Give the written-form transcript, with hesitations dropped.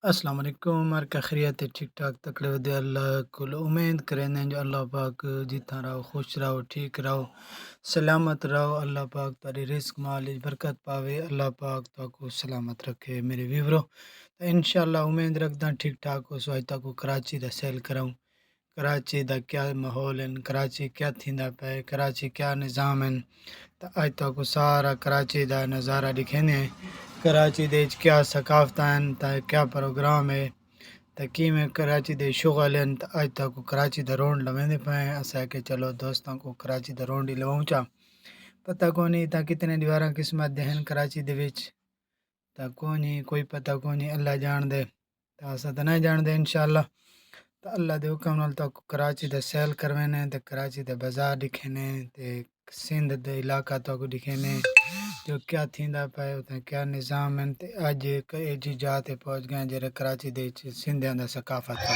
السلام علیکم، ہر کا خیریت ہے؟ ٹھیک ٹھاک تکڑے ودے اللہ کو امید کریں جو اللہ پاک جیتا رہو، خوش رہو، ٹھیک رہو، سلامت رہو۔ اللہ پاک تاری رزق مال برکت پاوے، اللہ پاک تو کو سلامت رکھے میرے ویورو۔ تو انشاءاللہ امید رکھدا ٹھیک ٹھاک ہو سو اج کو کراچی دا سیل کراؤں۔ کراچی دا کیا ماحول ہے، کراچی کیا تھیندا پے، کراچی کیا نظام ہے، تو اج تک سارا کراچی دا نظارہ دکھینے۔ کراچی دے وچ کیا ثقافت ہیں، تا کیا پروگرام ہے، تا کیویں کراچی دے شغل ہیں۔ تا اج تک کراچی دا رونڈ لویندے پے اسا کہ چلو دوستاں کو کراچی دا رونڈ ہی لواؤں چا۔ پتہ کونی تا کتنے دیواراں قسمت دے ہیں کراچی دے وچ، تا کونی کوئی پتہ کونی، اللہ جان دے، تا اسا تے نہیں جان دے انشاءاللہ۔ تو اللہ دے حکم نال تو کراچی دا سیل کروینے، تے کراچی دے بازار دکھینے، تے سندھ دے علاقہ تو کو دکھینے جو کیا تھیندا پے، تے کیا نظام ہے۔ تے اج اے جی جات تے پہنچ گئے جڑے کراچی دے وچ سندھیاں دا ثقافت ہے۔